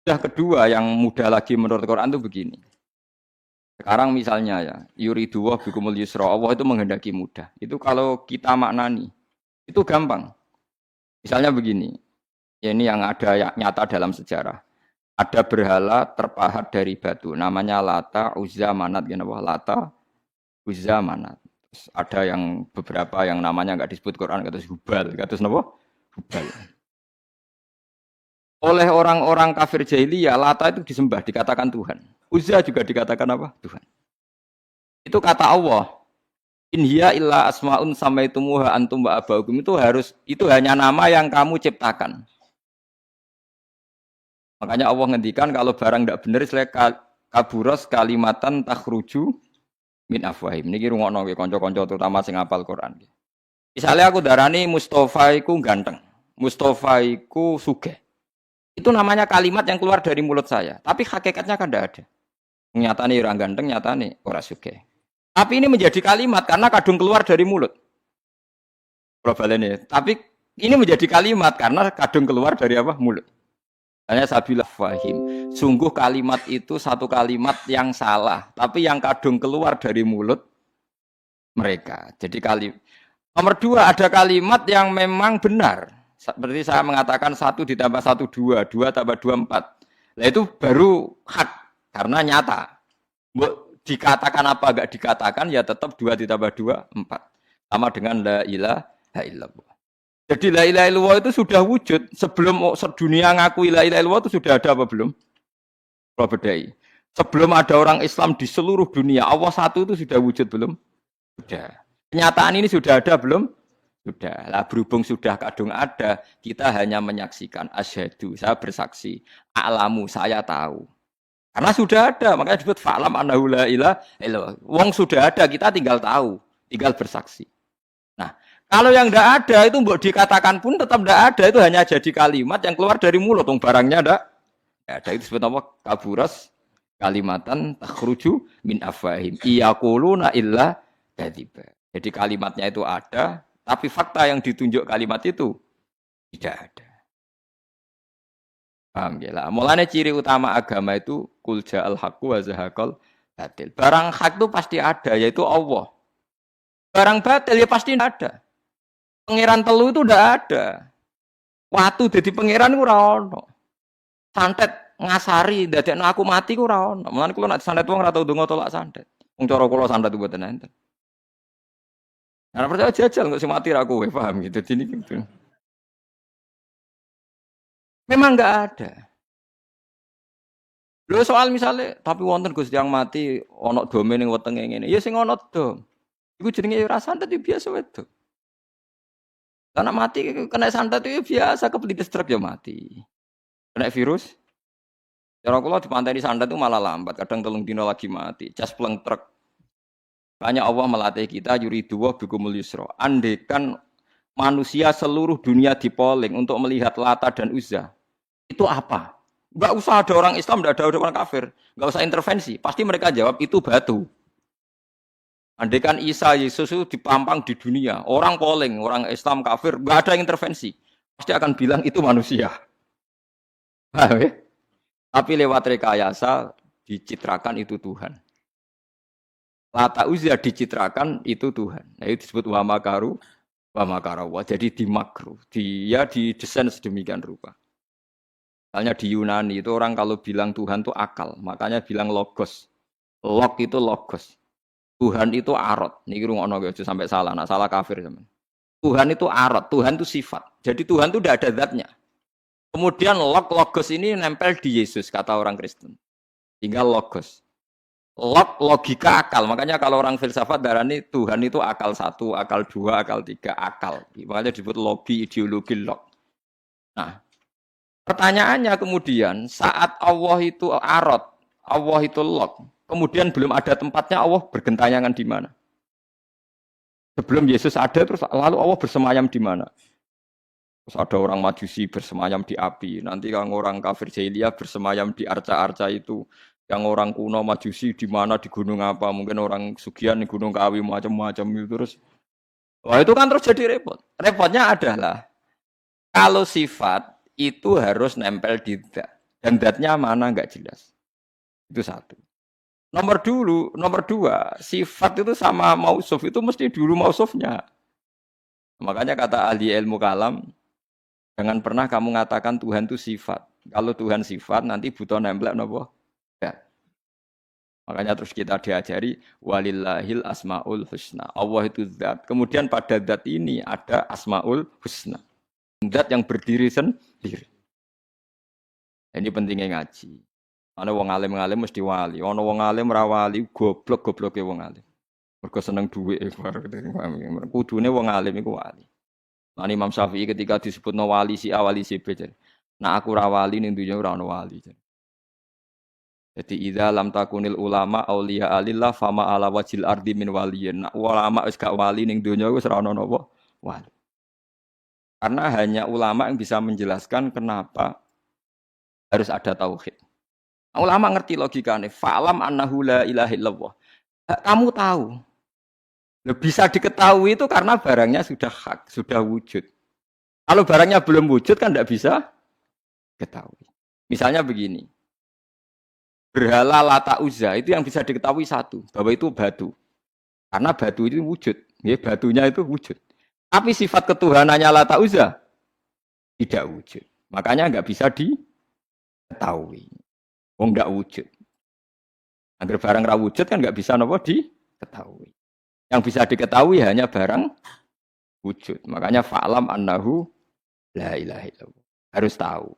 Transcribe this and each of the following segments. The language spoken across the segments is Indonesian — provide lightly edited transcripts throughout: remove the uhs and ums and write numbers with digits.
Yang kedua yang mudah lagi menurut Quran itu begini. Sekarang misalnya ya, yuridu wa bikumul yusra, Allah itu menghendaki mudah. Itu kalau kita maknani, itu gampang. Misalnya begini, ya ini yang ada yang nyata dalam sejarah. Ada berhala terpahat dari batu, namanya Lata, Uzza, Manat, gitu, Lata, Uzza, Manat. Terus ada yang beberapa yang namanya nggak disebut Quran, kata Hubal, kata apa? Hubal. Oleh orang-orang kafir jahiliyah, Lata itu disembah, dikatakan Tuhan. Uzza juga dikatakan apa? Tuhan. Itu kata Allah. In hiya illa asmaun samaitumuha antum wa abaukum, itu hanya nama yang kamu ciptakan. Makanya Allah ngendikan kalau barang tidak benar kaburos kalimatan takhruju min afwahim. Niki rungokno nggih kanca-kanca terutama sing hafal Quran. Misalnya aku darani Mustafa iku ganteng, Mustafa iku sugih. Itu namanya kalimat yang keluar dari mulut saya, tapi hakikatnya kan tidak ada. Nyatane ora ganteng, nyatane ora sugih. Tapi ini menjadi kalimat karena kadung keluar dari mulut. Problemnya. Tapi ini menjadi kalimat karena kadung keluar dari apa? Mulut. Hanya sabilah fahim. Sungguh kalimat itu satu kalimat yang salah, tapi yang kadung keluar dari mulut mereka. Jadi nomor dua, ada kalimat yang memang benar. Seperti saya mengatakan 1 ditambah 1 2, 2 tambah 2 4. Nah itu baru hak karena nyata. Dikatakan apa enggak dikatakan ya tetap 2 ditambah 2 4. Sama dengan la ilaha illallah. Jadi la ilaha illallah itu sudah wujud sebelum sedunia ngakui la ilaha illallah itu sudah ada apa belum? Bedai. Sebelum ada orang Islam di seluruh dunia, Allah satu itu sudah wujud belum? Sudah. Kenyataan ini sudah ada belum? Sudah. Lah berhubung sudah kadung ada, kita hanya menyaksikan asyhadu, saya bersaksi, a'lamu, saya tahu. Karena sudah ada, makanya disebut fa'lam annahu la ilaha illallah. Wong sudah ada, kita tinggal tahu, tinggal bersaksi. Nah, kalau yang tidak ada itu mbok dikatakan pun tetap tidak ada, itu hanya jadi kalimat yang keluar dari mulut, barangnya tidak ada. Itu disebut apa? Kaburas kalimatan takhruju min afwahim. Iyaquluna illa kadziba. Jadi kalimatnya itu ada, tapi fakta yang ditunjuk kalimat itu tidak ada. Paham ya lah. Mulanya ciri utama agama itu kul ja'al haqqu wa zahaqal batil. Barang hak itu pasti ada, yaitu Allah. Barang batil ya pasti tidak ada. Pangeran telu itu tidak ada. Watu jadi pangeran itu ora ono. Santet ngasari dadekno aku mati ku ora ono. Mulane kula nek santet wong ora tau ndonga tolak santet. Wong cara kula santet mboten enten. Ora percaya jajal kok sing mati ra kowe, paham gitu. Dini gitu. Memang enggak ada. Lho soal misalnya tapi wonten Gus yang mati ana dome ning wetenge ngene. Ya sing ana dom. Iku jenenge ora santet biasa wedok. Karena mati kena santet itu biasa, kepelitis truk ya mati. Kena virus. Cara kula dipanteni santet itu malah lambat, kadang 3 dina lagi mati. Cas pleng truk. Banyak Allah melatih kita yuridu wa bikumul yusra. Andekan manusia seluruh dunia dipoling untuk melihat Lata dan Uzza. Itu apa? Enggak usah ada orang Islam, enggak ada orang kafir. Enggak usah intervensi. Pasti mereka jawab itu batu. Andaikan Isa Yesus itu dipampang di dunia, orang polling, orang Islam kafir, nggak ada intervensi, pasti akan bilang itu manusia. Tapi lewat rekayasa dicitrakan itu Tuhan. Lata Uzza dicitrakan itu Tuhan. Nah itu disebut wa makaru wa makarawa. Jadi dimakru, dia didesain sedemikian rupa. Misalnya di Yunani itu orang kalau bilang Tuhan itu akal, makanya bilang logos. Log itu logos. Tuhan itu arot. Niki rungokno aja sampai salah, nak salah kafir teman. Tuhan itu arot, Tuhan itu sifat. Jadi Tuhan itu tidak ada zatnya. Kemudian logos ini nempel di Yesus kata orang Kristen. Tinggal logos. Logika akal. Makanya kalau orang filsafat darani Tuhan itu akal 1, akal 2, akal 3, akal. Makanya disebut logi, ideologi log. Nah, pertanyaannya kemudian saat Allah itu arot, Allah itu log. Kemudian belum ada tempatnya Allah bergentayangan di mana? Sebelum Yesus ada terus lalu Allah bersemayam di mana? Terus ada orang Majusi bersemayam di api. Nanti yang orang kafir jahiliyah bersemayam di arca-arca itu. Yang orang kuno Majusi di mana di gunung apa? Mungkin orang Sugian di gunung Kawi macam-macam itu terus. Wah itu kan terus jadi repot. Repotnya adalah kalau sifat itu harus nempel di zat. Dan datnya mana nggak jelas. Itu satu. Nomor dua, sifat itu sama mausuf itu mesti dulu mausufnya. Makanya kata ahli ilmu kalam, jangan pernah kamu mengatakan Tuhan itu sifat. Kalau Tuhan sifat nanti butuh nempel nopo. Ya. Makanya terus kita diajari walillahil asmaul husna. Allah itu zat. Kemudian pada zat ini ada asmaul husna. Zat yang berdiri sendiri. Ini pentingnya ngaji. Ana wong alim-alim mesti wali. Ana wong alim ra wali, goblok-gobloke wong alim. Mergo seneng dhuwit. Kudune wong alim iku wali. Lan Imam Syafi'i ketika disebutno wali si A wali si B. Nah aku ra wali ning dunya ora ono wali. Jadi idza lam takunil ulama auliya alillah fama ala wajil ardi min waliyin. Nah, ulama wis gak wali ning dunya wis ora ono napa wali. Karena hanya ulama yang bisa menjelaskan kenapa harus ada tauhid. Ulama ngerti logikanya. Fa'lam annahu la ilaha illallah. Kamu tahu. Bisa diketahui itu karena barangnya sudah hak, sudah wujud. Kalau barangnya belum wujud kan tidak bisa ketahui. Misalnya begini. Berhala Lata Uzza itu yang bisa diketahui satu. Bahwa itu batu. Karena batu itu wujud. Ya, batunya itu wujud. Tapi sifat ketuhanannya Lata Uzza tidak wujud. Makanya nggak bisa diketahui. Wong nggak wujud. Agar barang ra wujud kan nggak bisa nopo diketahui. Yang bisa diketahui hanya barang wujud. Makanya fa'lam annahu la ilaha illallah. Harus tahu.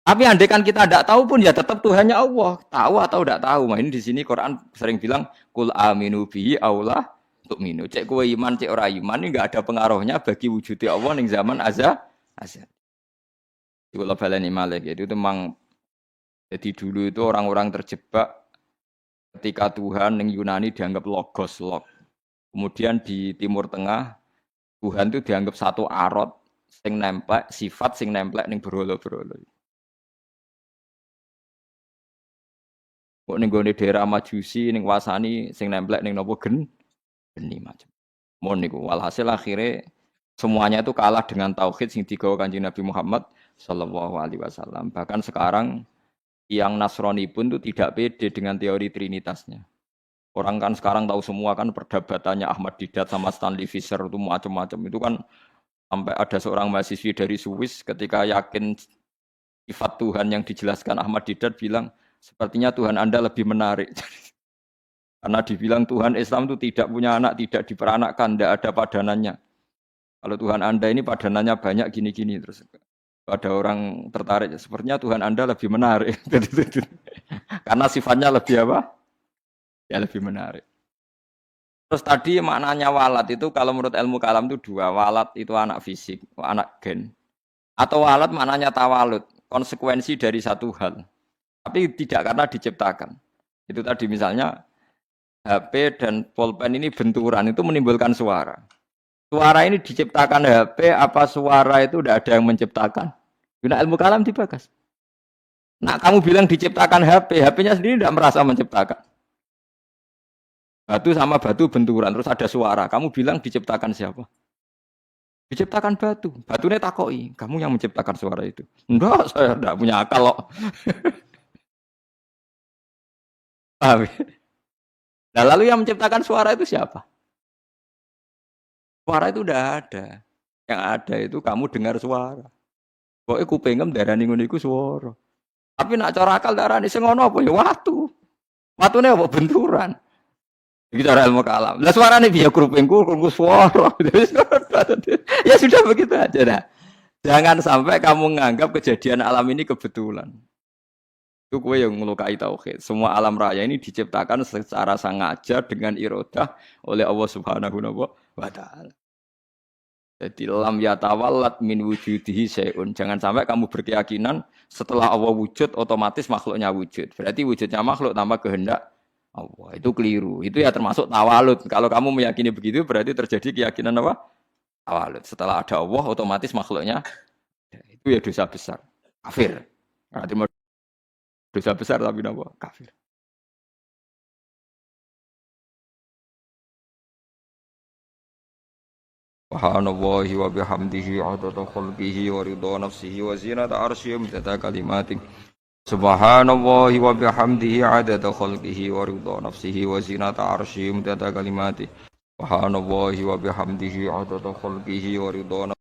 Tapi andai kan kita tidak tahu pun ya tetap Tuhannya Allah. Tahu atau tidak tahu. Nah, ini di sini Quran sering bilang kul aminu bihi aula tu'minu. Cek kowe iman, cek ora iman ini enggak ada pengaruhnya bagi wujudnya Allah ning zaman azza. Iku la baleni malik itu memang. Jadi dulu itu orang-orang terjebak ketika Tuhan yang Yunani dianggap logos, log. Kemudian di Timur Tengah, Tuhan itu dianggap satu arot, sing nemplek, sifat sing nemplek ning berhala-berhala. Kok ning gone daerah Majusi ning Wasani sing nemplek ning napa geni macam. Mon niku walhasil akhirnya semuanya itu kalah dengan tauhid sing digawa Kanjeng Nabi Muhammad sallallahu alaihi wasallam. Bahkan sekarang yang Nasrani pun itu tidak pede dengan teori trinitasnya. Orang kan sekarang tahu semua kan perdebatannya Ahmad Didat sama Stanley Fischer itu macam-macam. Itu kan sampai ada seorang mahasiswi dari Swiss ketika yakin sifat Tuhan yang dijelaskan Ahmad Didat bilang, sepertinya Tuhan Anda lebih menarik. Karena dibilang Tuhan Islam itu tidak punya anak, tidak diperanakkan, tidak ada padanannya. Kalau Tuhan Anda ini padanannya banyak gini-gini terus. Ada orang tertarik, sepertinya Tuhan Anda lebih menarik. Karena sifatnya lebih apa? Ya lebih menarik. Terus tadi maknanya walat itu kalau menurut ilmu kalam itu dua. Walat itu anak fisik, anak gen. Atau walat maknanya tawalud, konsekuensi dari satu hal. Tapi tidak karena diciptakan. Itu tadi misalnya HP dan pulpen ini benturan, itu menimbulkan suara. Suara ini diciptakan HP, apa suara itu tidak ada yang menciptakan? Guna ilmu kalam dibakas. Nah kamu bilang diciptakan HP, HP-nya sendiri tidak merasa menciptakan. Batu sama batu benturan, terus ada suara. Kamu bilang diciptakan siapa? Diciptakan batu. Batunya takoi, kamu yang menciptakan suara itu. Enggak, saya tidak punya akal loh. Nah lalu yang menciptakan suara itu siapa? Suara itu tidak ada. Yang ada itu kamu dengar suara. Pokoknya kupingem darani ngono iku swara. Tapi nak cara akal darani sing ngono apa ya watu. Watune apa benturan. Iki cara ilmu kalam. Lah suarane piye kupingku krungu swara. Ya sudah begitu aja dah. Jangan sampai kamu menganggap kejadian alam ini kebetulan. Itu kowe yang melukai tauhid. Semua alam raya ini diciptakan secara sengaja dengan iradah oleh Allah Subhanahu wa taala. Jadi lam yatawallat min wujudihi syai'un. Jangan sampai kamu berkeyakinan setelah Allah wujud otomatis makhluknya wujud. Berarti wujudnya makhluk tanpa kehendak Allah. Itu keliru. Itu ya termasuk tawalud. Kalau kamu meyakini begitu berarti terjadi keyakinan apa? Tawalud. Setelah ada Allah otomatis makhluknya itu ya dosa besar. Kafir. Berarti dosa besar tapi apa? Kafir. Subhanallahi wa bihamdihi adada khalqihi wa ridha nafsihi wa zinata arsyihi wa midada kalimatihi Subhanallahi wa bihamdihi adada khalqihi wa ridha nafsihi wa zinata arsyihi mudada kalimati. Subhanallahi wa bihamdihi adada khalqihi wa ridha